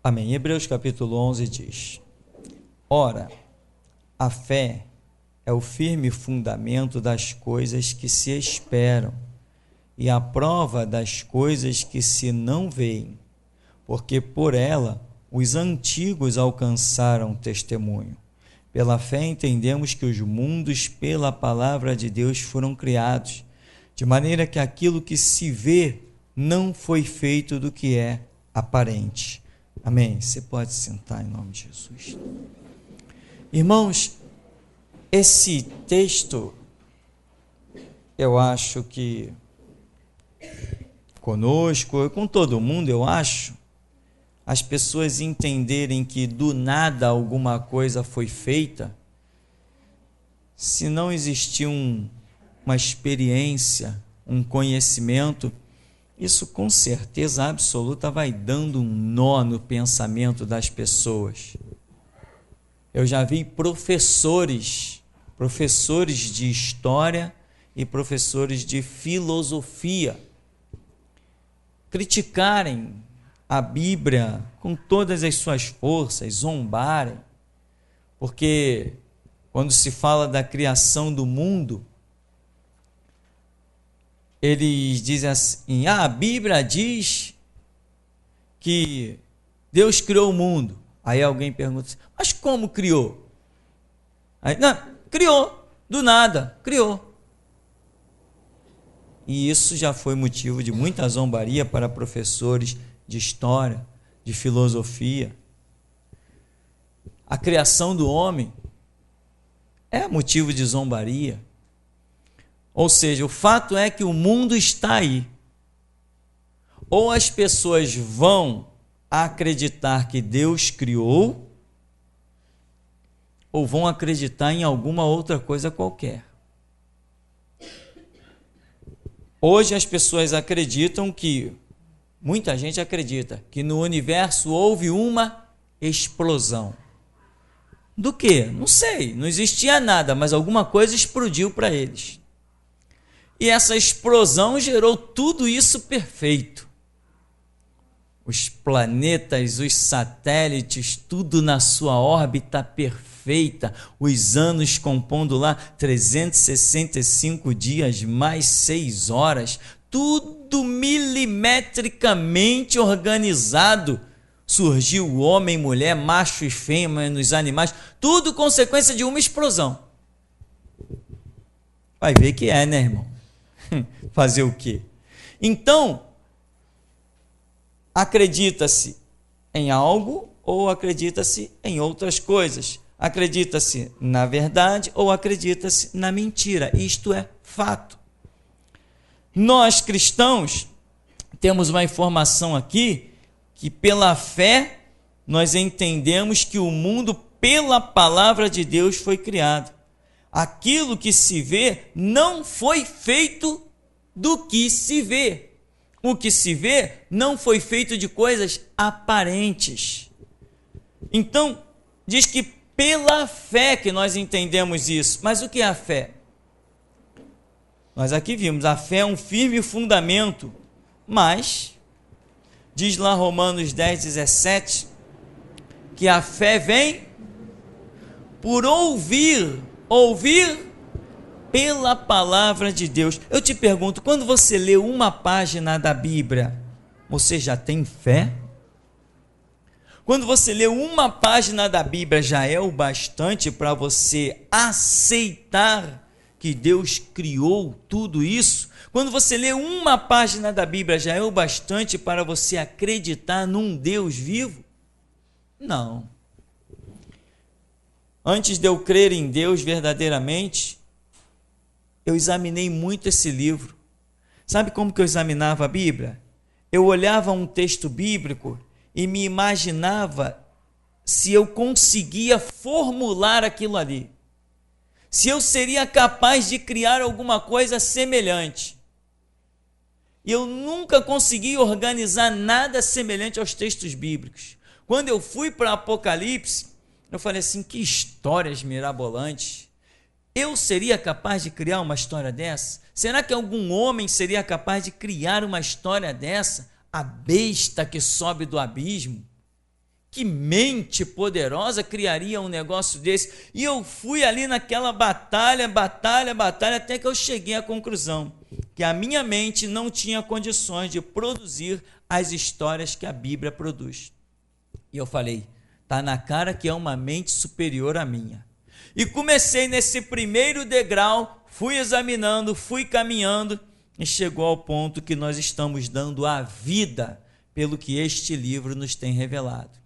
Amém. Hebreus capítulo 11 diz: Ora, a fé é o firme fundamento das coisas que se esperam e a prova das coisas que se não veem, porque por ela os antigos alcançaram testemunho. Pela fé entendemos que os mundos pela palavra de Deus foram criados, de maneira que aquilo que se vê não foi feito do que é aparente. Amém. Você pode sentar em nome de Jesus. Irmãos, esse texto, eu acho que conosco, com todo mundo, eu acho, as pessoas entenderem que do nada alguma coisa foi feita, se não existir uma experiência, um conhecimento, isso com certeza absoluta vai dando um nó no pensamento das pessoas. Eu já vi professores de história e professores de filosofia criticarem a Bíblia com todas as suas forças, zombarem, porque quando se fala da criação do mundo, eles dizem assim: a Bíblia diz que Deus criou o mundo. Aí alguém pergunta assim: mas como criou? Aí, não, criou, do nada, criou. E isso já foi motivo de muita zombaria para professores de história, de filosofia. A criação do homem é motivo de zombaria. Ou seja, o fato é que o mundo está aí. Ou as pessoas vão acreditar que Deus criou, ou vão acreditar em alguma outra coisa qualquer. Hoje as pessoas acreditam que, muita gente acredita, que no universo houve uma explosão. Do quê? Não sei, não existia nada, mas alguma coisa explodiu para eles. E essa explosão gerou tudo isso perfeito. Os planetas, os satélites, tudo na sua órbita perfeita, os anos compondo lá 365 dias mais 6 horas, tudo milimetricamente organizado. Surgiu o homem, mulher, macho e fêmea nos animais, tudo consequência de uma explosão. Vai ver que é, né, irmão? Fazer o quê? Então, acredita-se em algo ou acredita-se em outras coisas. Acredita-se na verdade ou acredita-se na mentira. Isto é fato. Nós cristãos temos uma informação aqui que pela fé nós entendemos que o mundo pela palavra de Deus foi criado. Aquilo que se vê não foi feito do que se vê. O que se vê não foi feito de coisas aparentes. Então, diz que pela fé que nós entendemos isso. Mas o que é a fé? Nós aqui vimos, a fé é um firme fundamento, mas, diz lá Romanos 10:17, que a fé vem por ouvir pela palavra de Deus. Eu te pergunto, quando você lê uma página da Bíblia, você já tem fé? Quando você lê uma página da Bíblia, já é o bastante para você aceitar que Deus criou tudo isso? Quando você lê uma página da Bíblia, já é o bastante para você acreditar num Deus vivo? Não. Antes de eu crer em Deus verdadeiramente, eu examinei muito esse livro. Sabe como que eu examinava a Bíblia? Eu olhava um texto bíblico e me imaginava se eu conseguia formular aquilo ali. Se eu seria capaz de criar alguma coisa semelhante. E eu nunca consegui organizar nada semelhante aos textos bíblicos. Quando eu fui para Apocalipse, eu falei assim: que histórias mirabolantes. Eu seria capaz de criar uma história dessa? Será que algum homem seria capaz de criar uma história dessa? A besta que sobe do abismo, Que mente poderosa criaria um negócio desse? E eu fui ali naquela batalha, até que eu cheguei à conclusão que a minha mente não tinha condições de produzir as histórias que a Bíblia produz. E eu falei, tá na cara que é uma mente superior à minha. E comecei nesse primeiro degrau, fui examinando, fui caminhando, e chegou ao ponto que nós estamos dando a vida pelo que este livro nos tem revelado.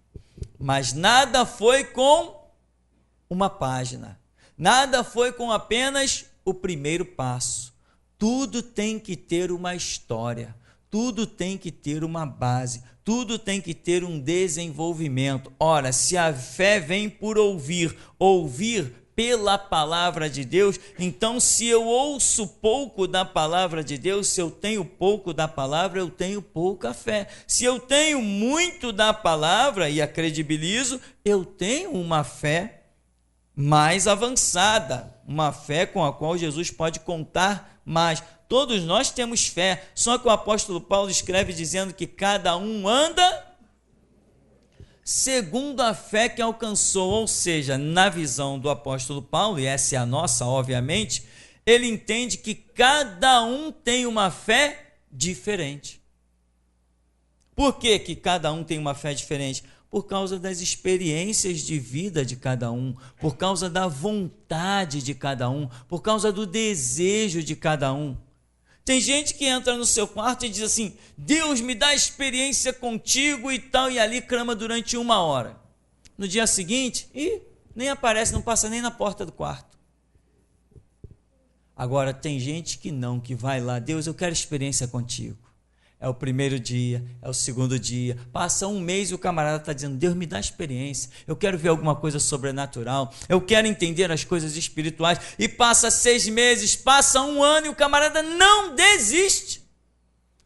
Mas nada foi com uma página, nada foi com apenas o primeiro passo. Tudo tem que ter uma história, tudo tem que ter uma base, tudo tem que ter um desenvolvimento. Ora, se a fé vem por ouvir pela palavra de Deus, então se eu ouço pouco da palavra de Deus, se eu tenho pouco da palavra, eu tenho pouca fé. Se eu tenho muito da palavra e a credibilizo, eu tenho uma fé mais avançada, uma fé com a qual Jesus pode contar mais. Todos nós temos fé, só que o apóstolo Paulo escreve dizendo que cada um anda segundo a fé que alcançou, ou seja, na visão do apóstolo Paulo, e essa é a nossa, obviamente, ele entende que cada um tem uma fé diferente. Por que que cada um tem uma fé diferente? Por causa das experiências de vida de cada um, por causa da vontade de cada um, por causa do desejo de cada um. Tem gente que entra no seu quarto e diz assim, Deus me dá experiência contigo e tal, e ali clama durante 1 hora. No dia seguinte, nem aparece, não passa nem na porta do quarto. Agora, tem gente que não, que vai lá, Deus, eu quero experiência contigo. É o primeiro dia, é o segundo dia, passa 1 mês e o camarada está dizendo, Deus me dá experiência, eu quero ver alguma coisa sobrenatural, eu quero entender as coisas espirituais, e passa 6 meses, passa 1 ano e o camarada não desiste.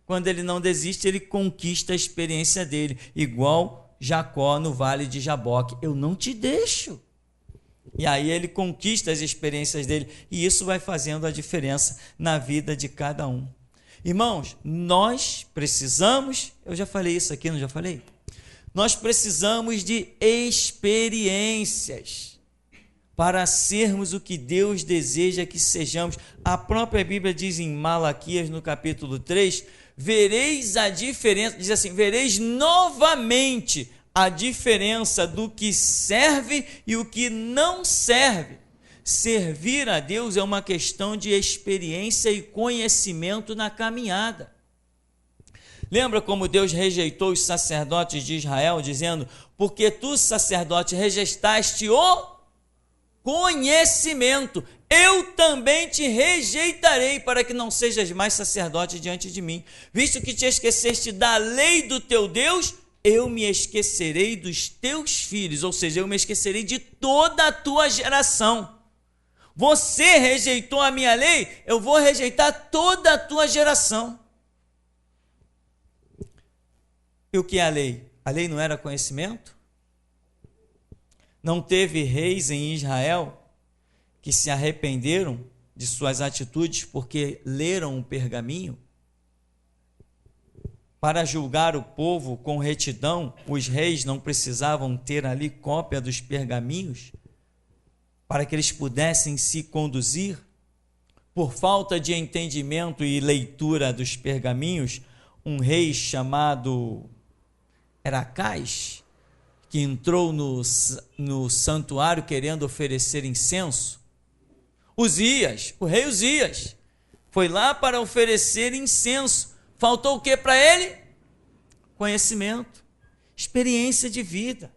Quando ele não desiste, ele conquista a experiência dele, igual Jacó no vale de Jaboque, eu não te deixo. E aí ele conquista as experiências dele, e isso vai fazendo a diferença na vida de cada um. Irmãos, nós precisamos, eu já falei isso aqui, não já falei? Nós precisamos de experiências para sermos o que Deus deseja que sejamos. A própria Bíblia diz em Malaquias, no capítulo 3, vereis a diferença, diz assim, vereis novamente a diferença do que serve e o que não serve. Servir a Deus é uma questão de experiência e conhecimento na caminhada. Lembra como Deus rejeitou os sacerdotes de Israel, dizendo, porque tu, sacerdote, rejeitaste o conhecimento, eu também te rejeitarei, para que não sejas mais sacerdote diante de mim. Visto que te esqueceste da lei do teu Deus, eu me esquecerei dos teus filhos, ou seja, eu me esquecerei de toda a tua geração. Você rejeitou a minha lei, eu vou rejeitar toda a tua geração. E o que é a lei? A lei não era conhecimento? Não teve reis em Israel que se arrependeram de suas atitudes porque leram o pergaminho? Para julgar o povo com retidão, os reis não precisavam ter ali cópia dos pergaminhos? Para que eles pudessem se conduzir? Por falta de entendimento e leitura dos pergaminhos, um rei chamado Aracás, que entrou no santuário querendo oferecer incenso, o rei Uzias, foi lá para oferecer incenso. Faltou o que para ele? Conhecimento, experiência de vida.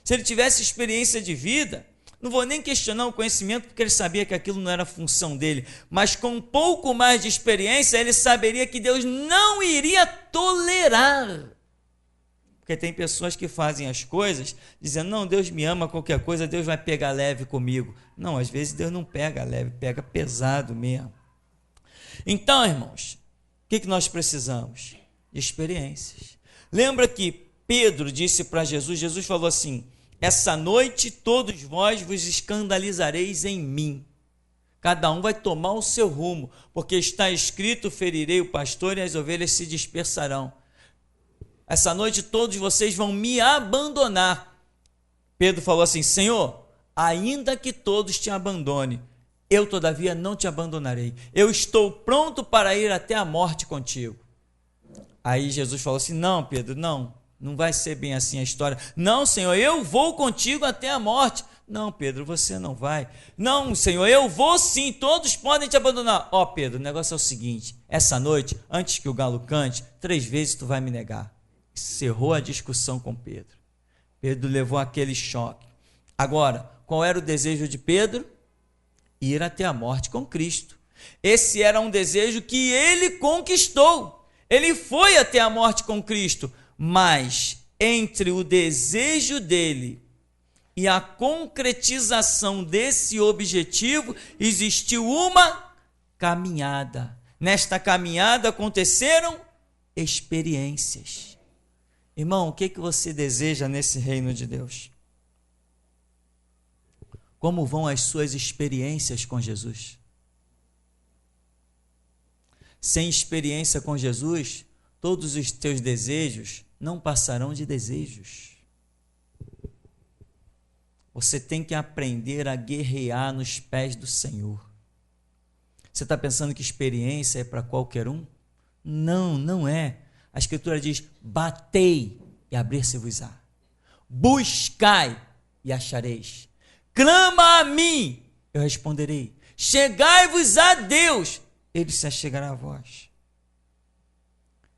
Se ele tivesse experiência de vida, não vou nem questionar o conhecimento, porque ele sabia que aquilo não era função dele, mas com um pouco mais de experiência, ele saberia que Deus não iria tolerar. Porque tem pessoas que fazem as coisas dizendo, não, Deus me ama, qualquer coisa, Deus vai pegar leve comigo. Não, às vezes Deus não pega leve, pega pesado mesmo. Então, irmãos, o que nós precisamos? De experiências. Lembra que Pedro disse para Jesus, Jesus falou assim, essa noite todos vós vos escandalizareis em mim. Cada um vai tomar o seu rumo, porque está escrito, ferirei o pastor e as ovelhas se dispersarão. essa noite todos vocês vão me abandonar. Pedro falou assim: Senhor, ainda que todos te abandonem, eu todavia não te abandonarei. Eu estou pronto para ir até a morte contigo. Aí Jesus falou assim: não, Pedro, não vai ser bem assim a história. Não, Senhor, eu vou contigo até a morte. Não, Pedro, você não vai. Não, Senhor, eu vou sim, todos podem te abandonar. Ó, Pedro, o negócio é o seguinte: essa noite, antes que o galo cante, 3 vezes tu vai me negar. Encerrou a discussão com Pedro. Pedro levou aquele choque. Agora, qual era o desejo de Pedro? Ir até a morte com Cristo. Esse era um desejo que ele conquistou. Ele foi até a morte com Cristo, mas entre o desejo dele e a concretização desse objetivo existiu uma caminhada. Nesta caminhada aconteceram experiências. Irmão, o que você deseja nesse reino de Deus? Como vão as suas experiências com Jesus? Sem experiência com Jesus, todos os teus desejos não passarão de desejos. Você tem que aprender a guerrear nos pés do Senhor. Você está pensando que experiência é para qualquer um? Não, não é. A Escritura diz: batei e abrir-se-vos-á. Buscai e achareis. Clama a mim, eu responderei. Chegai-vos a Deus, ele se achegará a vós.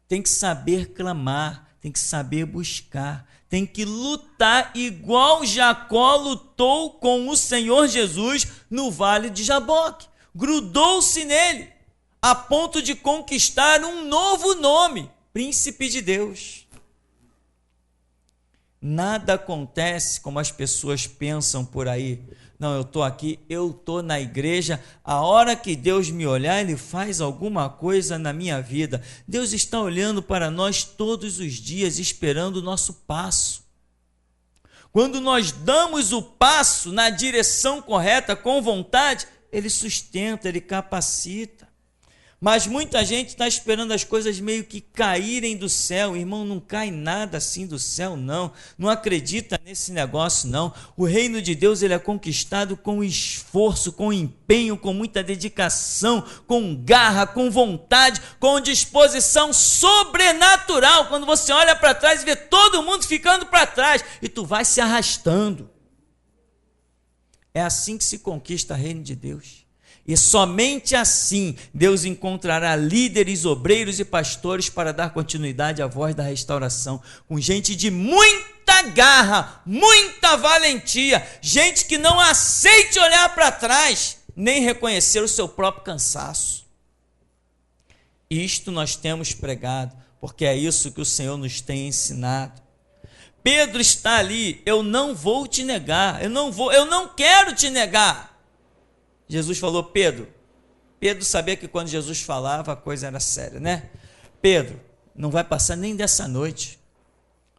Tem que saber clamar, tem que saber buscar, tem que lutar igual Jacó lutou com o Senhor Jesus no vale de Jaboque. Grudou-se nele, a ponto de conquistar um novo nome, Príncipe de Deus. Nada acontece como as pessoas pensam por aí. Não, eu estou aqui, eu estou na igreja, a hora que Deus me olhar, Ele faz alguma coisa na minha vida. Deus está olhando para nós todos os dias, esperando o nosso passo. Quando nós damos o passo na direção correta, com vontade, Ele sustenta, Ele capacita. Mas muita gente está esperando as coisas meio que caírem do céu. Irmão, não cai nada assim do céu, não. Não acredita nesse negócio, não. O reino de Deus, ele é conquistado com esforço, com empenho, com muita dedicação, com garra, com vontade, com disposição sobrenatural. Quando você olha para trás e vê todo mundo ficando para trás, e tu vai se arrastando. É assim que se conquista o reino de Deus. E somente assim Deus encontrará líderes, obreiros e pastores para dar continuidade à voz da restauração, com gente de muita garra, muita valentia, gente que não aceite olhar para trás, nem reconhecer o seu próprio cansaço. Isto nós temos pregado, porque é isso que o Senhor nos tem ensinado. Pedro está ali: eu não vou te negar, eu não quero te negar. Jesus falou: Pedro sabia que quando Jesus falava a coisa era séria, né? Pedro, não vai passar nem dessa noite.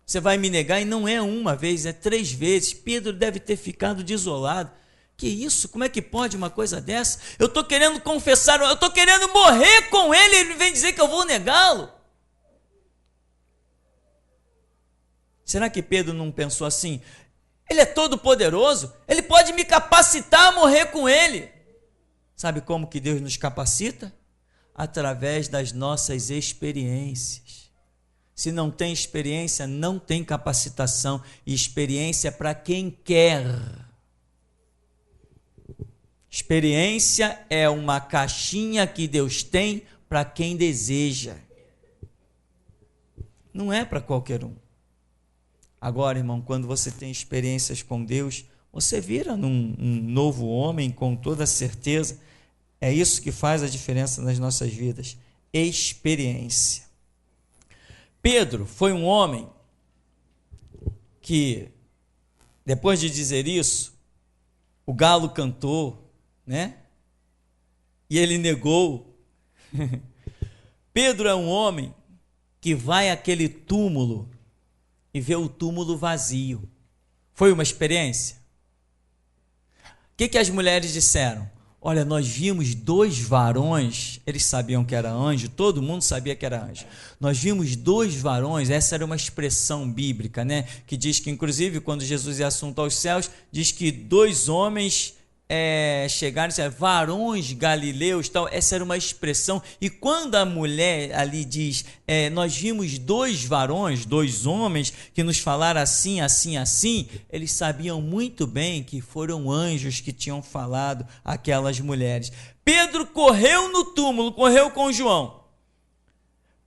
Você vai me negar, e não é uma vez, é 3 vezes. Pedro deve ter ficado desolado. Que isso? Como é que pode uma coisa dessa? Eu estou querendo confessar, eu estou querendo morrer com ele, ele vem dizer que eu vou negá-lo. Será que Pedro não pensou assim? Ele é todo poderoso, ele pode me capacitar a morrer com ele. Sabe como que Deus nos capacita? Através das nossas experiências. Se não tem experiência, não tem capacitação. E experiência é para quem quer. Experiência é uma caixinha que Deus tem para quem deseja. Não é para qualquer um. Agora, irmão, quando você tem experiências com Deus, você vira um novo homem com toda certeza. É isso que faz a diferença nas nossas vidas. Experiência. Pedro foi um homem que, depois de dizer isso, o galo cantou, né? E ele negou. Pedro é um homem que vai àquele túmulo e vê o túmulo vazio. Foi uma experiência? O que as mulheres disseram? olha, nós vimos 2 varões, eles sabiam que era anjo, todo mundo sabia que era anjo. Nós vimos 2 varões, essa era uma expressão bíblica, né? Que diz que, inclusive, quando Jesus é assunto aos céus, diz que 2 homens chegaram e disseram, varões galileus, tal. Essa era uma expressão. E quando a mulher ali diz, nós vimos 2 varões, 2 homens que nos falaram assim, assim, assim, eles sabiam muito bem que foram anjos que tinham falado aquelas mulheres. Pedro correu no túmulo, correu com João.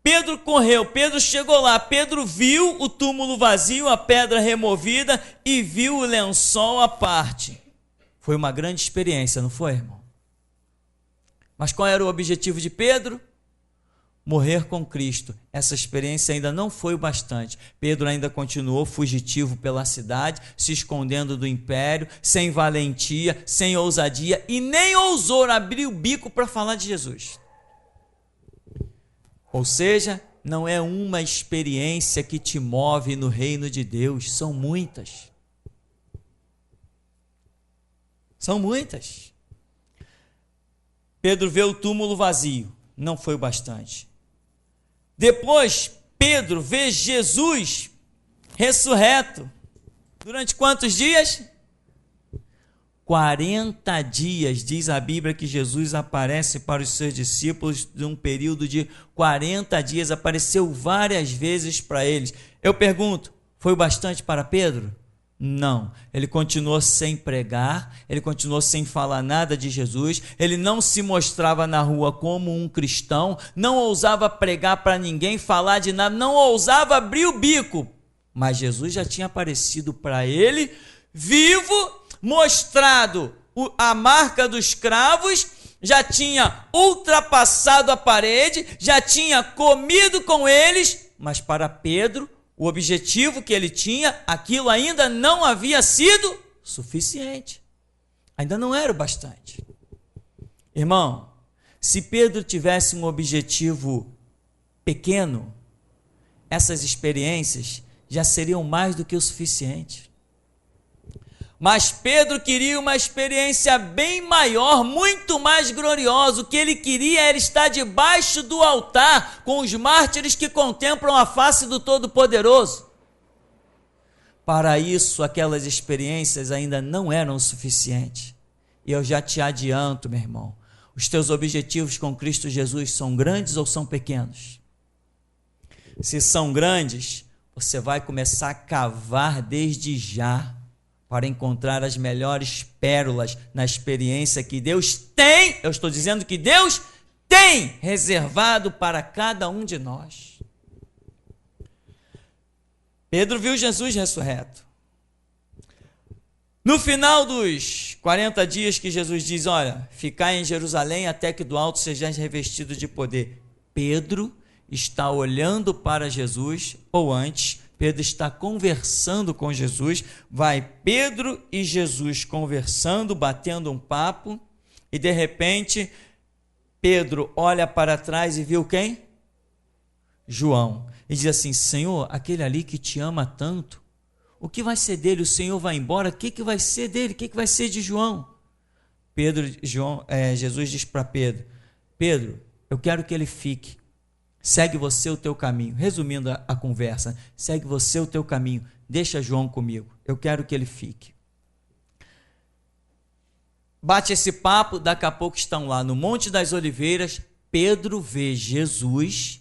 Pedro correu, Pedro chegou lá, Pedro viu o túmulo vazio, a pedra removida e viu o lençol à parte. Foi uma grande experiência, não foi, irmão? Mas qual era o objetivo de Pedro? Morrer com Cristo. Essa experiência ainda não foi o bastante. Pedro ainda continuou fugitivo pela cidade, se escondendo do império, sem valentia, sem ousadia, e nem ousou abrir o bico para falar de Jesus. Ou seja, não é uma experiência que te move no reino de Deus, são muitas. São muitas. Pedro vê o túmulo vazio, não foi o bastante. Depois, Pedro vê Jesus ressurreto. Durante quantos dias? 40 dias, diz a Bíblia que Jesus aparece para os seus discípulos de um período de 40 dias, apareceu várias vezes para eles. Eu pergunto, foi o bastante para Pedro? Não, ele continuou sem pregar, ele continuou sem falar nada de Jesus, ele não se mostrava na rua como um cristão, não ousava pregar para ninguém, falar de nada, não ousava abrir o bico, mas Jesus já tinha aparecido para ele, vivo, mostrado a marca dos cravos, já tinha ultrapassado a parede, já tinha comido com eles, mas para Pedro, o objetivo que ele tinha, aquilo ainda não havia sido suficiente. Ainda não era o bastante. Irmão, se Pedro tivesse um objetivo pequeno, essas experiências já seriam mais do que o suficiente. Mas Pedro queria uma experiência bem maior, muito mais gloriosa. O que ele queria era estar debaixo do altar com os mártires que contemplam a face do Todo-Poderoso. Para isso, aquelas experiências ainda não eram o suficiente. E eu já te adianto, meu irmão, os teus objetivos com Cristo Jesus são grandes ou são pequenos? Se são grandes, você vai começar a cavar desde já, para encontrar as melhores pérolas na experiência que Deus tem, eu estou dizendo que Deus tem reservado para cada um de nós. Pedro viu Jesus ressurreto. No final dos 40 dias que Jesus diz, olha, ficai em Jerusalém até que do alto sejais revestidos de poder. Pedro está olhando para Jesus, ou antes, Pedro está conversando com Jesus, vai Pedro e Jesus conversando, batendo um papo, e de repente, Pedro olha para trás e viu quem? João. E diz assim, Senhor, aquele ali que te ama tanto, o que vai ser dele? O Senhor vai embora, o que vai ser dele? O que vai ser de João? Jesus diz para Pedro, Pedro, eu quero que ele fique. Segue você o teu caminho. Resumindo a conversa, segue você o teu caminho. Deixa João comigo. Eu quero que ele fique. Bate esse papo, daqui a pouco estão lá no Monte das Oliveiras. Pedro vê Jesus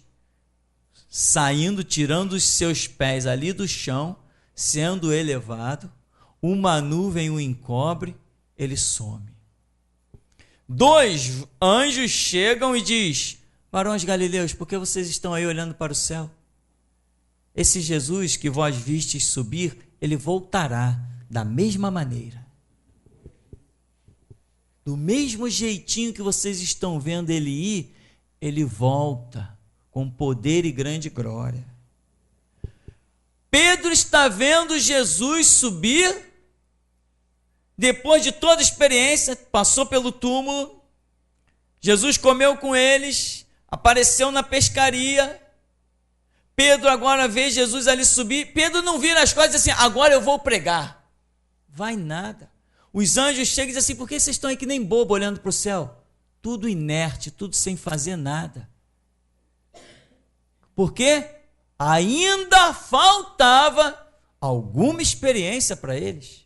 saindo, tirando os seus pés ali do chão, sendo elevado. Uma nuvem o encobre, ele some. 2 anjos chegam e diz, varões galileus, por que vocês estão aí olhando para o céu? Esse Jesus que vós vistes subir, ele voltará da mesma maneira. Do mesmo jeitinho que vocês estão vendo ele ir, ele volta com poder e grande glória. Pedro está vendo Jesus subir, depois de toda a experiência, passou pelo túmulo, Jesus comeu com eles, apareceu na pescaria. Pedro agora vê Jesus ali subir. Pedro não vira as coisas assim, agora eu vou pregar. Vai nada. Os anjos chegam e dizem assim: por que vocês estão aí que nem bobo olhando para o céu? Tudo inerte, tudo sem fazer nada. Por quê? Ainda faltava alguma experiência para eles.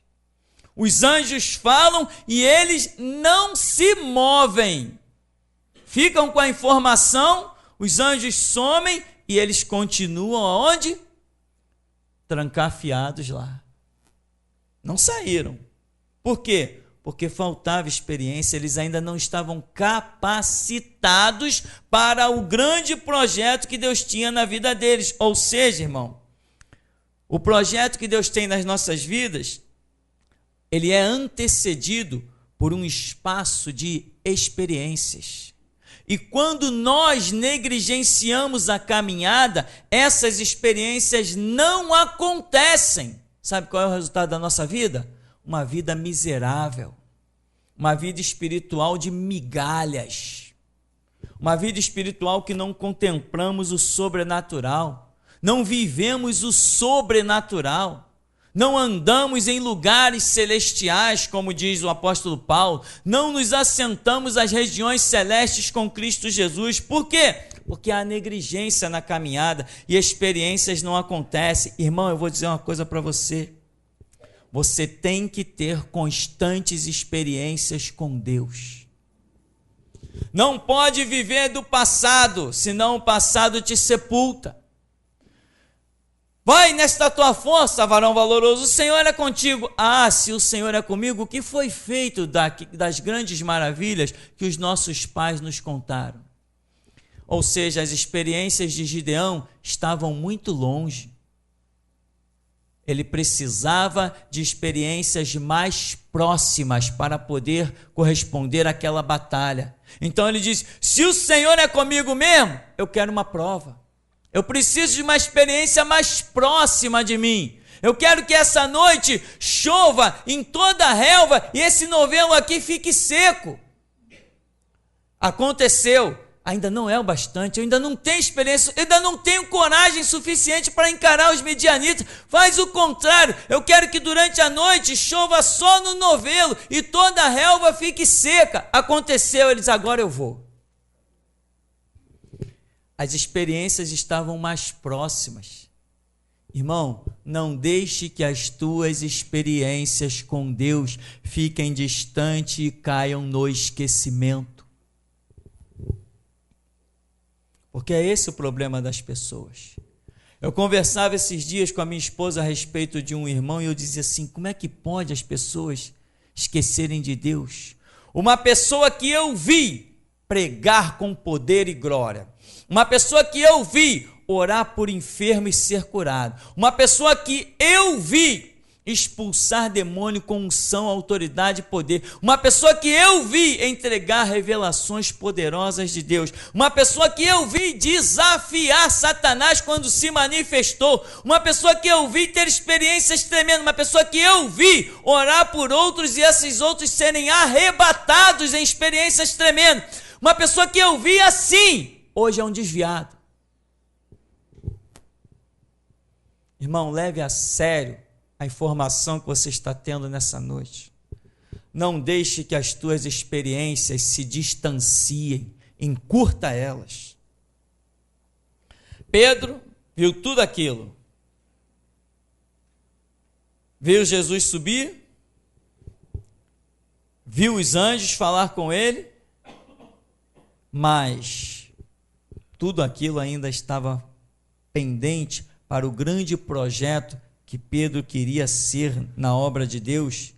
Os anjos falam e eles não se movem. Ficam com a informação, os anjos somem e eles continuam aonde? Trancafiados lá. Não saíram. Por quê? Porque faltava experiência, eles ainda não estavam capacitados para o grande projeto que Deus tinha na vida deles. Ou seja, irmão, o projeto que Deus tem nas nossas vidas, ele é antecedido por um espaço de experiências. E quando nós negligenciamos a caminhada, essas experiências não acontecem. Sabe qual é o resultado da nossa vida? Uma vida miserável, uma vida espiritual de migalhas, uma vida espiritual que não contemplamos o sobrenatural, não vivemos o sobrenatural, não andamos em lugares celestiais, como diz o apóstolo Paulo, não nos assentamos às regiões celestes com Cristo Jesus. Por quê? Porque há negligência na caminhada e experiências não acontecem. Irmão, eu vou dizer uma coisa para você. Você tem que ter constantes experiências com Deus. Não pode viver do passado, senão o passado te sepulta. Vai nesta tua força, varão valoroso, o Senhor é contigo. Ah, se o Senhor é comigo, o que foi feito das grandes maravilhas que os nossos pais nos contaram? Ou seja, as experiências de Gideão estavam muito longe. Ele precisava de experiências mais próximas para poder corresponder àquela batalha. Então ele diz: se o Senhor é comigo mesmo, eu quero uma prova. Eu preciso de uma experiência mais próxima de mim. Eu quero que essa noite chova em toda a relva e esse novelo aqui fique seco. Aconteceu. Ainda não é o bastante, eu ainda não tenho experiência, eu ainda não tenho coragem suficiente para encarar os midianitas. Faz o contrário, eu quero que durante a noite chova só no novelo e toda a relva fique seca. Aconteceu, eles: agora eu vou. As experiências estavam mais próximas. Irmão, não deixe que as tuas experiências com Deus fiquem distantes e caiam no esquecimento. Porque é esse o problema das pessoas. Eu conversava esses dias com a minha esposa a respeito de um irmão e eu dizia assim: como é que pode as pessoas esquecerem de Deus? Uma pessoa que eu vi pregar com poder e glória, uma pessoa que eu vi orar por enfermo e ser curado, uma pessoa que eu vi expulsar demônio com unção, autoridade e poder, uma pessoa que eu vi entregar revelações poderosas de Deus, uma pessoa que eu vi desafiar Satanás quando se manifestou, uma pessoa que eu vi ter experiências tremendas, uma pessoa que eu vi orar por outros e esses outros serem arrebatados em experiências tremendas, uma pessoa que eu vi assim, hoje é um desviado. Irmão, leve a sério a informação que você está tendo nessa noite. Não deixe que as tuas experiências se distanciem, encurta elas. Pedro viu tudo aquilo. Viu Jesus subir, viu os anjos falar com ele, mas tudo aquilo ainda estava pendente para o grande projeto que Pedro queria ser na obra de Deus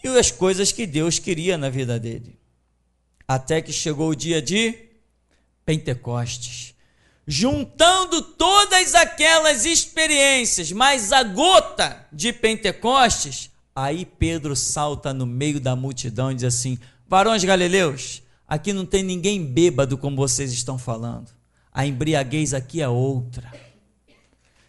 e as coisas que Deus queria na vida dele. Até que chegou o dia de Pentecostes, juntando todas aquelas experiências, mais a gota de Pentecostes, aí Pedro salta no meio da multidão e diz assim: varões galileus, aqui não tem ninguém bêbado como vocês estão falando, a embriaguez aqui é outra.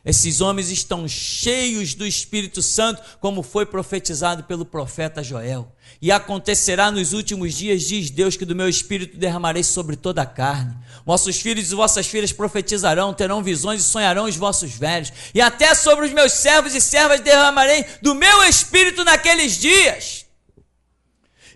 Esses homens estão cheios do Espírito Santo, como foi profetizado pelo profeta Joel. E acontecerá nos últimos dias, diz Deus, que do meu Espírito derramarei sobre toda a carne. Vossos filhos e vossas filhas profetizarão, terão visões e sonharão os vossos velhos. E até sobre os meus servos e servas derramarei do meu Espírito naqueles dias.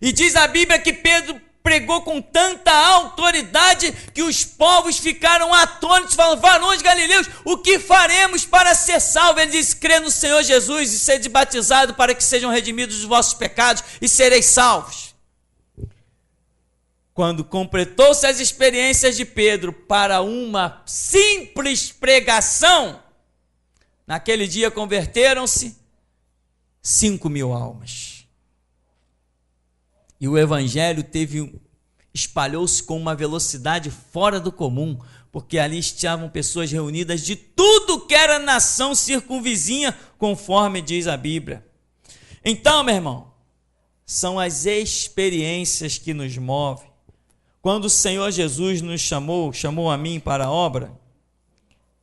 E diz a Bíblia que Pedro pregou com tanta autoridade que os povos ficaram atônitos, falando: varões galileus, o que faremos para ser salvos? Ele disse: crê no Senhor Jesus e sede batizado para que sejam redimidos os vossos pecados e sereis salvos. Quando completou-se as experiências de Pedro para uma simples pregação, naquele dia converteram-se 5.000 almas. E o evangelho espalhou-se com uma velocidade fora do comum, porque ali estavam pessoas reunidas de tudo que era nação circunvizinha, conforme diz a Bíblia. Então, meu irmão, são as experiências que nos movem. Quando o Senhor Jesus nos chamou a mim para a obra,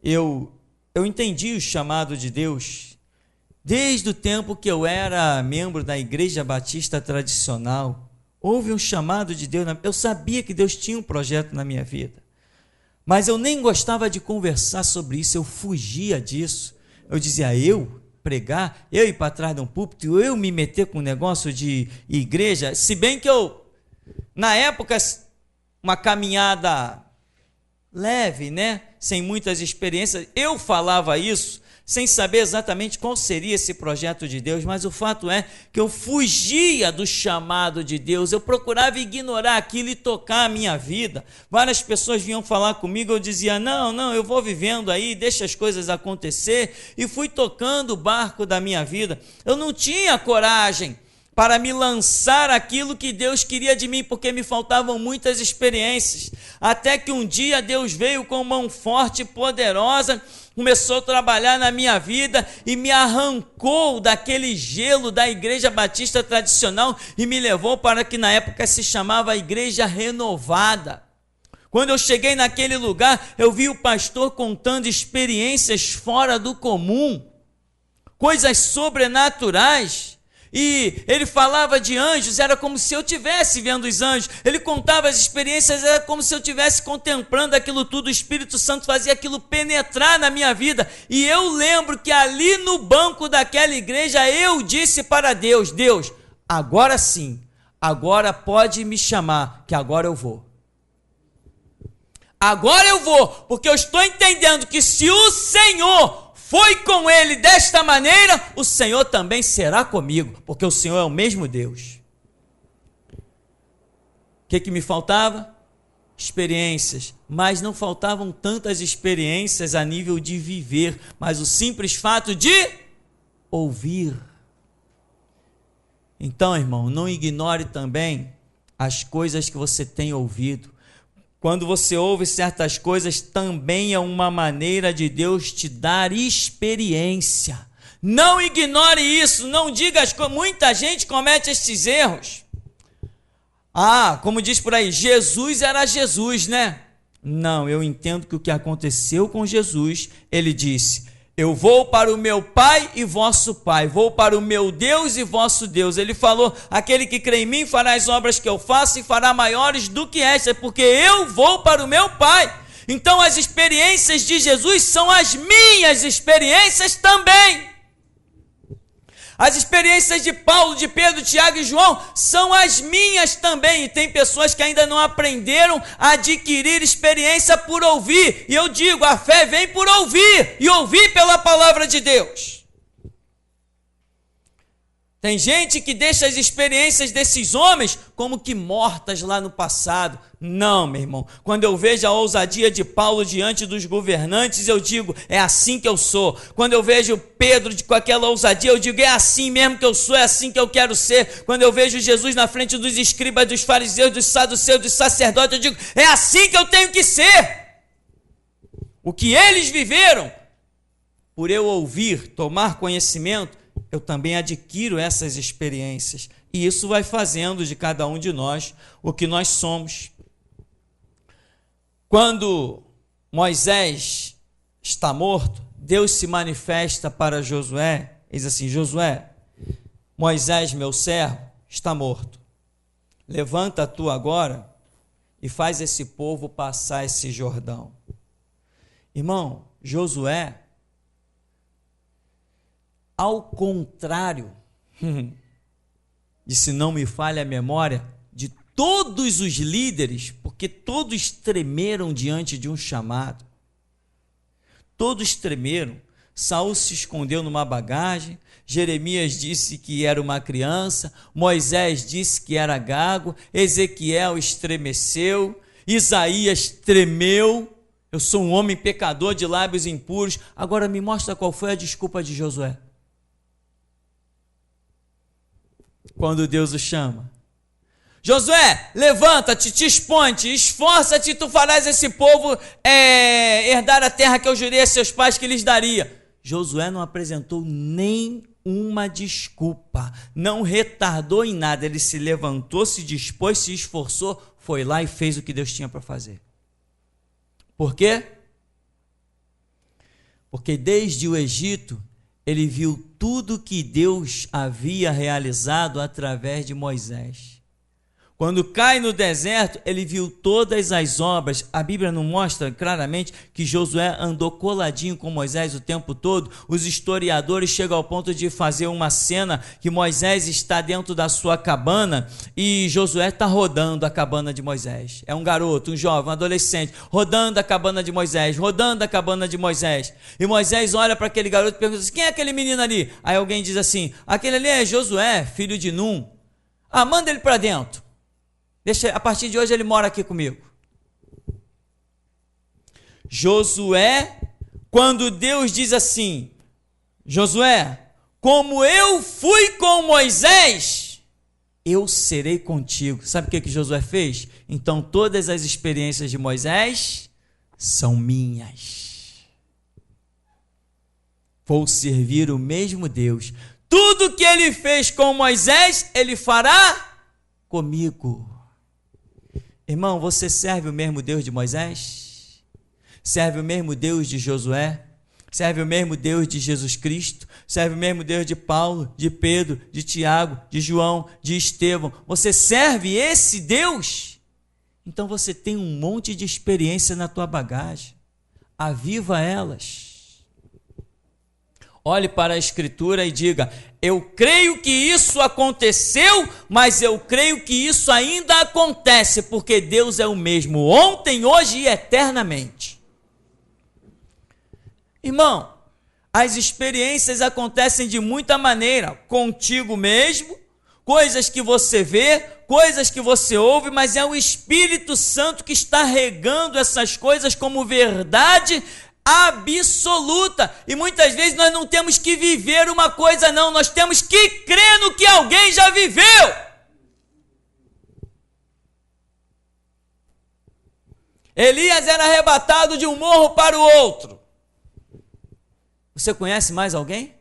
eu entendi o chamado de Deus desde o tempo que eu era membro da Igreja Batista Tradicional. Houve um chamado de Deus, eu sabia que Deus tinha um projeto na minha vida, mas eu nem gostava de conversar sobre isso, eu fugia disso. Eu dizia: eu pregar, eu ir para trás de um púlpito, eu me meter com um negócio de igreja, se bem que eu, na época, uma caminhada leve, sem muitas experiências, eu falava isso, sem saber exatamente qual seria esse projeto de Deus, mas o fato é que eu fugia do chamado de Deus, eu procurava ignorar aquilo e tocar a minha vida. Várias pessoas vinham falar comigo, eu dizia: não, eu vou vivendo aí, deixa as coisas acontecer, e fui tocando o barco da minha vida. Eu não tinha coragem para me lançar aquilo que Deus queria de mim, porque me faltavam muitas experiências, até que um dia Deus veio com mão forte e poderosa, começou a trabalhar na minha vida e me arrancou daquele gelo da Igreja Batista Tradicional e me levou para que na época se chamava Igreja Renovada. Quando eu cheguei naquele lugar, eu vi o pastor contando experiências fora do comum, coisas sobrenaturais. E ele falava de anjos, era como se eu estivesse vendo os anjos. Ele contava as experiências, era como se eu estivesse contemplando aquilo tudo. O Espírito Santo fazia aquilo penetrar na minha vida. E eu lembro que ali no banco daquela igreja eu disse para Deus: Deus, agora sim, agora pode me chamar, que agora eu vou. Agora eu vou, porque eu estou entendendo que se o Senhor foi com ele desta maneira, o Senhor também será comigo, porque o Senhor é o mesmo Deus. O que me faltava? Experiências, mas não faltavam tantas experiências a nível de viver, mas o simples fato de ouvir. Então, irmão, não ignore também as coisas que você tem ouvido. Quando você ouve certas coisas, também é uma maneira de Deus te dar experiência. Não ignore isso, não diga as coisas. Muita gente comete estes erros. Como diz por aí, Jesus era Jesus, Não, eu entendo que o que aconteceu com Jesus, ele disse: eu vou para o meu Pai e vosso Pai, vou para o meu Deus e vosso Deus. Ele falou: aquele que crê em mim fará as obras que eu faço e fará maiores do que estas, porque eu vou para o meu Pai. Então as experiências de Jesus são as minhas experiências também. As experiências de Paulo, de Pedro, Tiago e João são as minhas também. E tem pessoas que ainda não aprenderam a adquirir experiência por ouvir. E eu digo, a fé vem por ouvir, e ouvir pela palavra de Deus. Tem gente que deixa as experiências desses homens como que mortas lá no passado. Não, meu irmão. Quando eu vejo a ousadia de Paulo diante dos governantes, eu digo: é assim que eu sou. Quando eu vejo Pedro com aquela ousadia, eu digo: é assim mesmo que eu sou, é assim que eu quero ser. Quando eu vejo Jesus na frente dos escribas, dos fariseus, dos saduceus, dos sacerdotes, eu digo: é assim que eu tenho que ser. O que eles viveram, por eu ouvir, tomar conhecimento, eu também adquiro essas experiências. E isso vai fazendo de cada um de nós o que nós somos. Quando Moisés está morto, Deus se manifesta para Josué, diz assim: Josué, Moisés, meu servo, está morto. Levanta tu agora e faz esse povo passar esse Jordão. Irmão, Josué, ao contrário de, se não me falha a memória, de todos os líderes, porque todos tremeram diante de um chamado. Todos tremeram. Saul se escondeu numa bagagem, Jeremias disse que era uma criança, Moisés disse que era gago, Ezequiel estremeceu, Isaías tremeu. Eu sou um homem pecador de lábios impuros. Agora me mostra qual foi a desculpa de Josué. Quando Deus o chama: Josué, levanta-te, te expõe-te, esforça-te, tu farás esse povo herdar a terra que eu jurei a seus pais que lhes daria. Josué não apresentou nem uma desculpa, não retardou em nada. Ele se levantou, se dispôs, se esforçou, foi lá e fez o que Deus tinha para fazer. Por quê? Porque desde o Egito ele viu tudo que Deus havia realizado através de Moisés. Quando cai no deserto, ele viu todas as obras. A Bíblia não mostra claramente que Josué andou coladinho com Moisés o tempo todo. Os historiadores chegam ao ponto de fazer uma cena que Moisés está dentro da sua cabana e Josué está rodando a cabana de Moisés. É um garoto, um jovem, um adolescente, rodando a cabana de Moisés, rodando a cabana de Moisés. E Moisés olha para aquele garoto e pergunta assim: quem é aquele menino ali? Aí alguém diz assim: aquele ali é Josué, filho de Num. Ah, manda ele para dentro. A partir de hoje ele mora aqui comigo. Josué, quando Deus diz assim: Josué, como eu fui com Moisés, eu serei contigo. Sabe o que Josué fez? Então todas as experiências de Moisés são minhas. Vou servir o mesmo Deus. Tudo que ele fez com Moisés, ele fará comigo. Irmão, você serve o mesmo Deus de Moisés? Serve o mesmo Deus de Josué? Serve o mesmo Deus de Jesus Cristo? Serve o mesmo Deus de Paulo, de Pedro, de Tiago, de João, de Estevão? Você serve esse Deus? Então você tem um monte de experiência na tua bagagem. Aviva elas. Olhe para a Escritura e diga: eu creio que isso aconteceu, mas eu creio que isso ainda acontece, porque Deus é o mesmo ontem, hoje e eternamente. Irmão, as experiências acontecem de muita maneira, contigo mesmo, coisas que você vê, coisas que você ouve, mas é o Espírito Santo que está regando essas coisas como verdade absoluta. E muitas vezes nós não temos que viver uma coisa, não, nós temos que crer no que alguém já viveu. Elias era arrebatado de um morro para o outro. Você conhece mais alguém?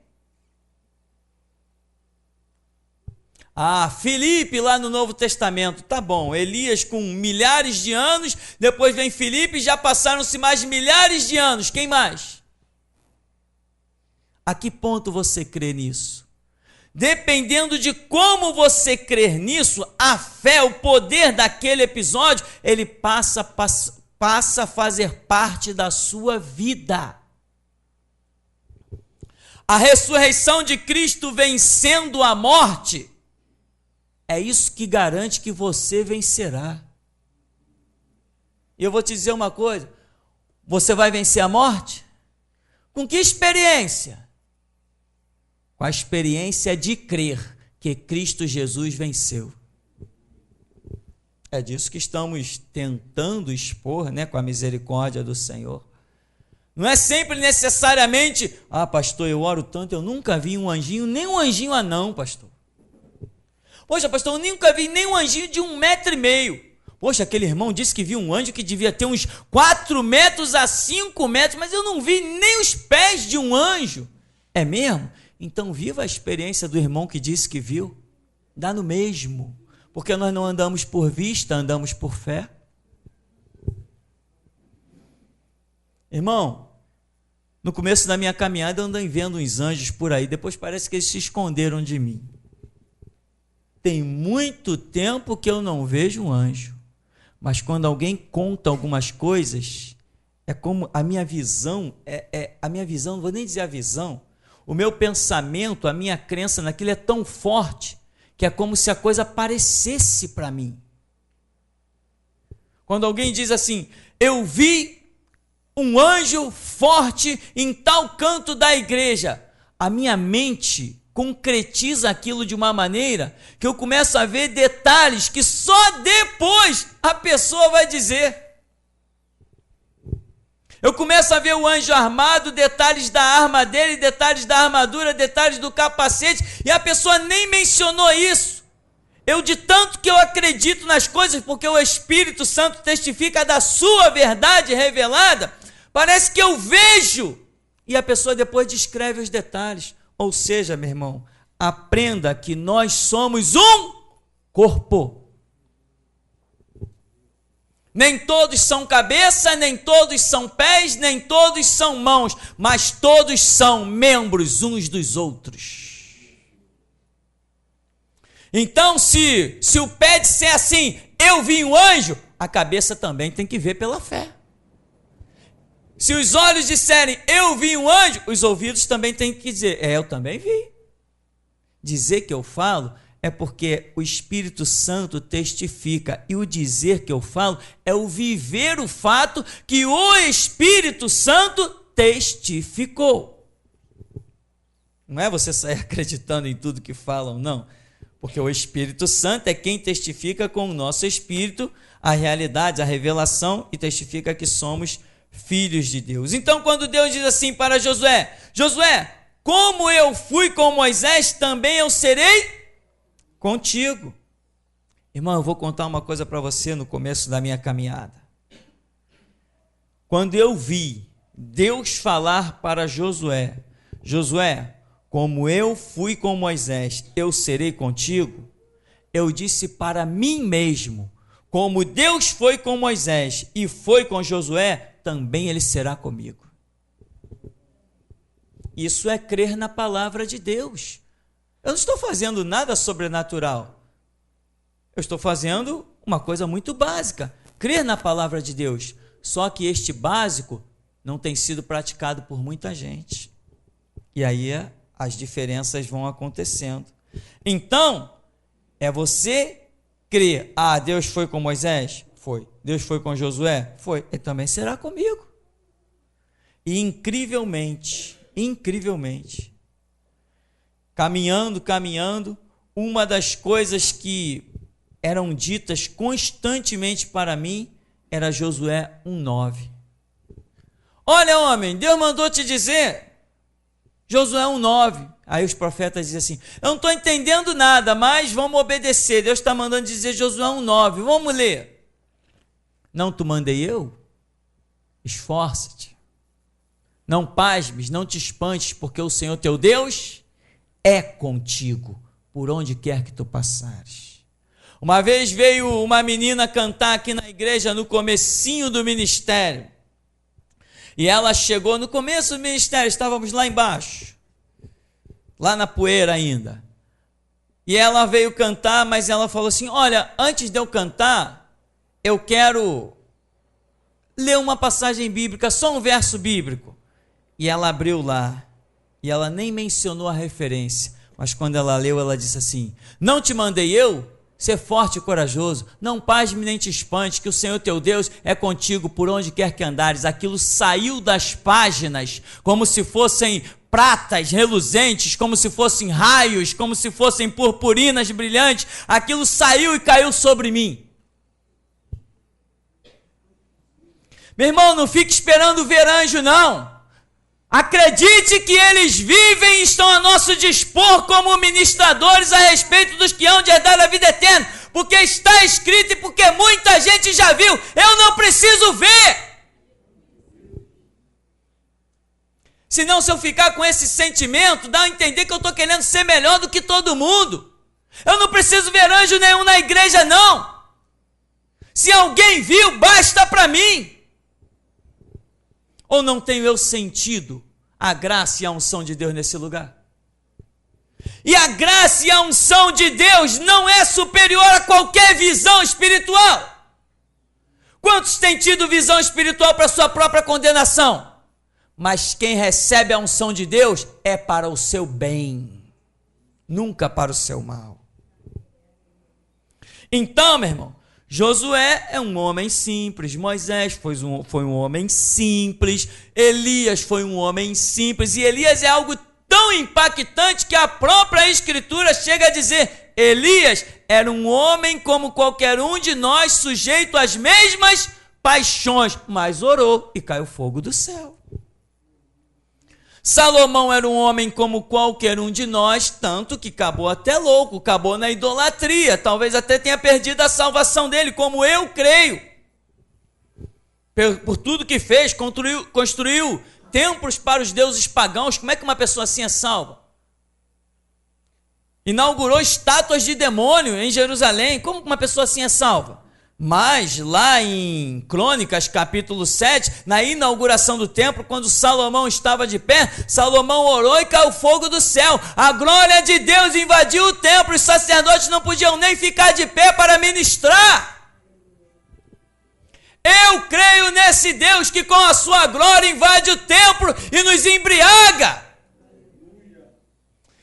Ah, Filipe lá no Novo Testamento, tá bom, Elias com milhares de anos, depois vem Filipe, já passaram-se mais milhares de anos, quem mais? A que ponto você crê nisso? Dependendo de como você crer nisso, a fé, o poder daquele episódio, ele passa a fazer parte da sua vida. A ressurreição de Cristo vencendo a morte, é isso que garante que você vencerá. E eu vou te dizer uma coisa: você vai vencer a morte? Com que experiência? Com a experiência de crer que Cristo Jesus venceu. É disso que estamos tentando expor, né, com a misericórdia do Senhor. Não é sempre necessariamente: ah, pastor, eu oro tanto, eu nunca vi um anjinho, nem um anjinho anão, pastor. Poxa, pastor, eu nunca vi nem um anjinho de 1,5 metro. Poxa, aquele irmão disse que viu um anjo que devia ter uns 4 metros a 5 metros, mas eu não vi nem os pés de um anjo. É mesmo? Então viva a experiência do irmão que disse que viu. Dá no mesmo, porque nós não andamos por vista, andamos por fé. Irmão, no começo da minha caminhada eu andei vendo uns anjos por aí, depois parece que eles se esconderam de mim. Tem muito tempo que eu não vejo um anjo, mas quando alguém conta algumas coisas, é como a minha visão, a minha visão, não vou nem dizer a visão, o meu pensamento, a minha crença naquilo é tão forte, que é como se a coisa aparecesse para mim. Quando alguém diz assim, eu vi um anjo forte em tal canto da igreja, a minha mente concretiza aquilo de uma maneira que eu começo a ver detalhes que só depois a pessoa vai dizer. Eu começo a ver o anjo armado, detalhes da arma dele, detalhes da armadura, detalhes do capacete, e a pessoa nem mencionou isso. Eu, de tanto que eu acredito nas coisas, porque o Espírito Santo testifica da sua verdade revelada, parece que eu vejo, e a pessoa depois descreve os detalhes. Ou seja, meu irmão, aprenda que nós somos um corpo. Nem todos são cabeça, nem todos são pés, nem todos são mãos, mas todos são membros uns dos outros. Então, se o pé disser assim, eu vi um anjo, a cabeça também tem que ver pela fé. Se os olhos disserem, eu vi um anjo, os ouvidos também têm que dizer, eu também vi. Dizer que eu falo é porque o Espírito Santo testifica, e o dizer que eu falo é o viver o fato que o Espírito Santo testificou. Não é você sair acreditando em tudo que falam, não. Porque o Espírito Santo é quem testifica com o nosso espírito a realidade, a revelação, e testifica que somos filhos de Deus. Então, quando Deus diz assim para Josué, Josué, como eu fui com Moisés, também eu serei contigo. Irmão, eu vou contar uma coisa para você no começo da minha caminhada. Quando eu vi Deus falar para Josué, Josué, como eu fui com Moisés, eu serei contigo, eu disse para mim mesmo, como Deus foi com Moisés e foi com Josué, também ele será comigo. Isso é crer na palavra de Deus. Eu não estou fazendo nada sobrenatural. Eu estou fazendo uma coisa muito básica, crer na palavra de Deus. Só que este básico não tem sido praticado por muita gente. E aí as diferenças vão acontecendo. Então, é você crer, Deus foi com Moisés? Foi. Deus foi com Josué? Foi. Ele também será comigo. E incrivelmente, caminhando, uma das coisas que eram ditas constantemente para mim era Josué 1:9. Olha, homem, Deus mandou te dizer, Josué 1:9. Aí os profetas dizem assim, eu não estou entendendo nada, mas vamos obedecer. Deus está mandando dizer Josué 1:9. Vamos ler. Não te mandei eu? Esforça-te. Não pasmes, não te espantes, porque o Senhor teu Deus é contigo, por onde quer que tu passares. Uma vez veio uma menina cantar aqui na igreja, no comecinho do ministério. E ela chegou no começo do ministério, estávamos lá embaixo, lá na poeira ainda. E ela veio cantar, mas ela falou assim, olha, antes de eu cantar, eu quero ler uma passagem bíblica, só um verso bíblico. E ela abriu lá, e ela nem mencionou a referência, mas quando ela leu, ela disse assim, não te mandei eu? Ser forte e corajoso, não pasme nem te espante, que o Senhor teu Deus é contigo por onde quer que andares. Aquilo saiu das páginas, como se fossem pratas reluzentes, como se fossem raios, como se fossem purpurinas brilhantes. Aquilo saiu e caiu sobre mim. Meu irmão, não fique esperando ver anjo, não. Acredite que eles vivem e estão a nosso dispor como ministradores a respeito dos que hão de herdar a vida eterna, porque está escrito e porque muita gente já viu. Eu não preciso ver. Senão, se eu ficar com esse sentimento, dá a entender que eu estou querendo ser melhor do que todo mundo. Eu não preciso ver anjo nenhum na igreja, não. Se alguém viu, basta para mim. Ou não tenho eu sentido a graça e a unção de Deus nesse lugar? E a graça e a unção de Deus não é superior a qualquer visão espiritual. Quantos têm tido visão espiritual para sua própria condenação? Mas quem recebe a unção de Deus é para o seu bem, nunca para o seu mal. Então, meu irmão, Josué é um homem simples, Moisés foi um homem simples, Elias foi um homem simples, e Elias é algo tão impactante que a própria Escritura chega a dizer: Elias era um homem como qualquer um de nós, sujeito às mesmas paixões, mas orou e caiu fogo do céu. Salomão era um homem como qualquer um de nós, tanto que acabou até louco, acabou na idolatria, talvez até tenha perdido a salvação dele, como eu creio. Por tudo que fez, construiu templos para os deuses pagãos. Como é que uma pessoa assim é salva? Inaugurou estátuas de demônio em Jerusalém. Como uma pessoa assim é salva? Mas lá em Crônicas, capítulo 7, na inauguração do templo, quando Salomão estava de pé, Salomão orou e caiu fogo do céu. A glória de Deus invadiu o templo, os sacerdotes não podiam nem ficar de pé para ministrar. Eu creio nesse Deus que com a sua glória invade o templo e nos embriaga.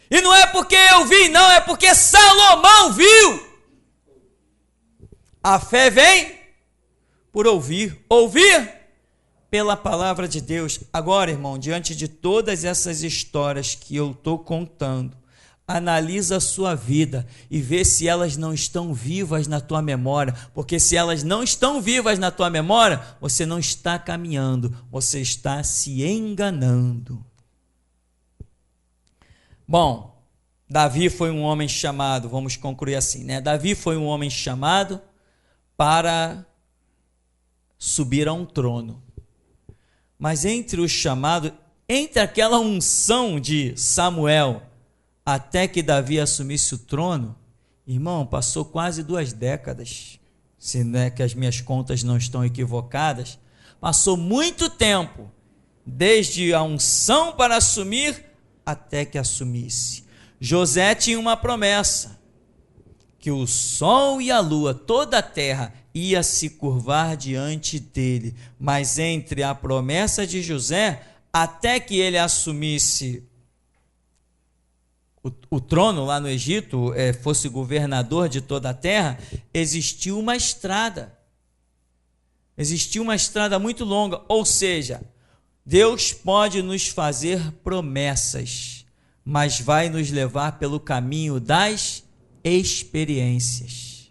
E não é porque eu vi, não, é porque Salomão viu. A fé vem por ouvir pela palavra de Deus. Agora, irmão, diante de todas essas histórias que eu estou contando, analisa a sua vida e vê se elas não estão vivas na tua memória, porque se elas não estão vivas na tua memória, você não está caminhando, você está se enganando. Bom, Davi foi um homem chamado, vamos concluir assim, né? Davi foi um homem chamado para subir a um trono. Mas entre o chamado, entre aquela unção de Samuel até que Davi assumisse o trono, irmão, passou quase 2 décadas, se não é que as minhas contas não estão equivocadas, passou muito tempo, desde a unção para assumir até que assumisse. José tinha uma promessa, que o sol e a lua, toda a terra, ia se curvar diante dele. Mas entre a promessa de José, até que ele assumisse o trono lá no Egito, fosse governador de toda a terra, existiu uma estrada. Existiu uma estrada muito longa. Ou seja, Deus pode nos fazer promessas, mas vai nos levar pelo caminho das experiências.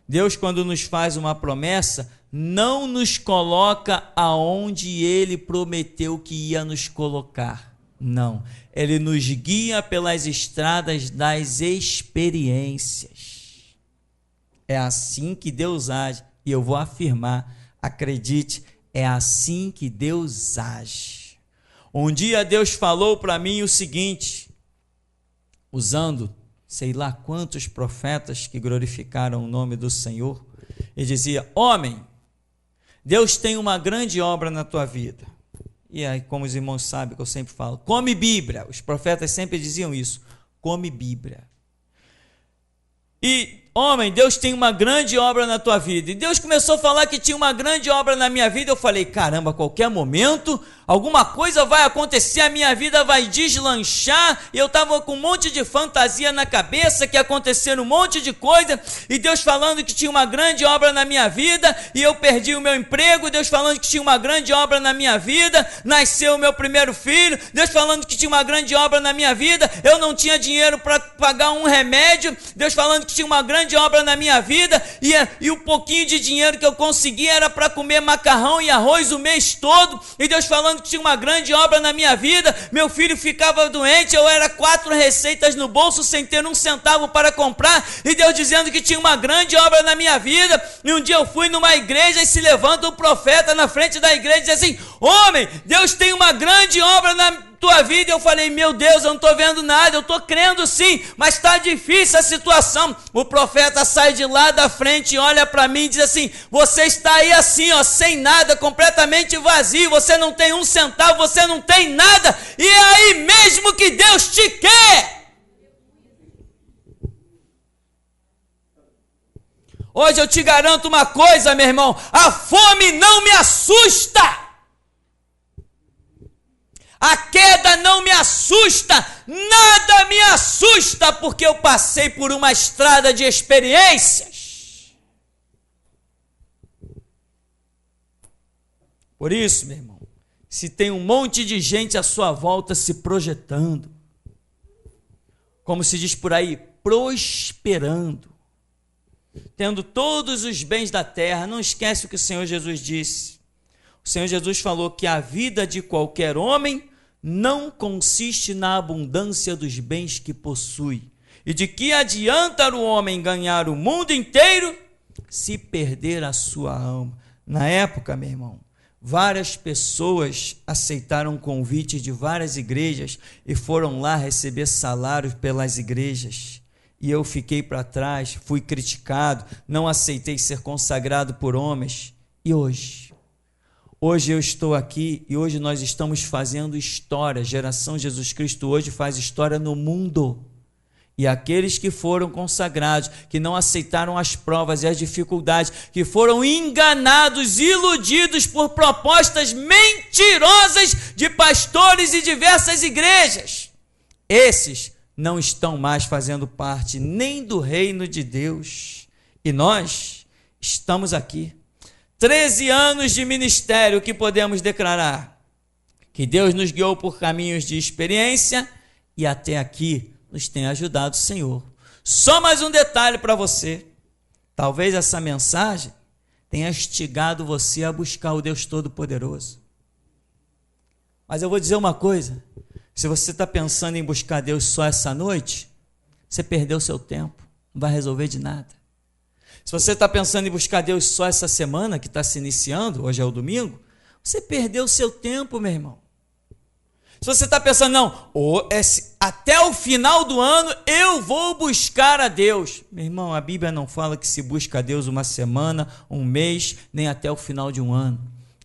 Deus, quando nos faz uma promessa, não nos coloca aonde Ele prometeu que ia nos colocar. Não. Ele nos guia pelas estradas das experiências. É assim que Deus age. E eu vou afirmar, acredite, é assim que Deus age. Um dia Deus falou para mim o seguinte, usando sei lá quantos profetas que glorificaram o nome do Senhor, e dizia: homem, Deus tem uma grande obra na tua vida. E aí, como os irmãos sabem que eu sempre falo, come Bíblia. Os profetas sempre diziam isso, come Bíblia. E, homem, Deus tem uma grande obra na tua vida. E Deus começou a falar que tinha uma grande obra na minha vida. Eu falei, caramba, a qualquer momento, alguma coisa vai acontecer, a minha vida vai deslanchar. E eu estava com um monte de fantasia na cabeça, que ia acontecer um monte de coisa. E Deus falando que tinha uma grande obra na minha vida. E eu perdi o meu emprego. Deus falando que tinha uma grande obra na minha vida. Nasceu o meu primeiro filho. Deus falando que tinha uma grande obra na minha vida. Eu não tinha dinheiro para pagar um remédio. Deus falando que tinha uma grande obra na minha vida, e o pouquinho de dinheiro que eu consegui era para comer macarrão e arroz o mês todo, e Deus falando que tinha uma grande obra na minha vida. Meu filho ficava doente, eu era 4 receitas no bolso, sem ter um centavo para comprar, e Deus dizendo que tinha uma grande obra na minha vida. E um dia eu fui numa igreja e se levanta um profeta na frente da igreja e diz assim: homem, Deus tem uma grande obra na tua vida. Eu falei, meu Deus, eu não estou vendo nada, eu estou crendo sim, mas está difícil a situação. O profeta sai de lá da frente, olha para mim e diz assim: você está aí assim, ó, sem nada, completamente vazio, você não tem um centavo, você não tem nada, e é aí mesmo que Deus te quer. Hoje eu te garanto uma coisa, meu irmão, a fome não me assusta. A queda não me assusta, nada me assusta, porque eu passei por uma estrada de experiências. Por isso, meu irmão, se tem um monte de gente à sua volta se projetando, como se diz por aí, prosperando, tendo todos os bens da terra, não esquece o que o Senhor Jesus disse. O Senhor Jesus falou que a vida de qualquer homem não consiste na abundância dos bens que possui. E de que adianta o homem ganhar o mundo inteiro se perder a sua alma? Na época, meu irmão, várias pessoas aceitaram o convite de várias igrejas e foram lá receber salários pelas igrejas. E eu fiquei para trás, fui criticado, não aceitei ser consagrado por homens. E hoje eu estou aqui e hoje nós estamos fazendo história. Geração Jesus Cristo hoje faz história no mundo. E aqueles que foram consagrados, que não aceitaram as provas e as dificuldades, que foram enganados, iludidos por propostas mentirosas de pastores e diversas igrejas, esses não estão mais fazendo parte nem do reino de Deus. E nós estamos aqui. 13 anos de ministério, que podemos declarar? Que Deus nos guiou por caminhos de experiência e até aqui nos tem ajudado o Senhor. Só mais um detalhe para você. Talvez essa mensagem tenha instigado você a buscar o Deus Todo-Poderoso. Mas eu vou dizer uma coisa. Se você está pensando em buscar Deus só essa noite, você perdeu seu tempo. Não vai resolver de nada. Se você está pensando em buscar Deus só essa semana, que está se iniciando, hoje é o domingo, você perdeu o seu tempo, meu irmão. Se você está pensando, não, até o final do ano eu vou buscar a Deus. Meu irmão, a Bíblia não fala que se busca a Deus uma semana, um mês, nem até o final de um ano.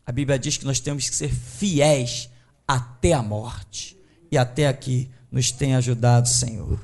A Bíblia diz que nós temos que ser fiéis até a morte. E até aqui nos tem ajudado o Senhor.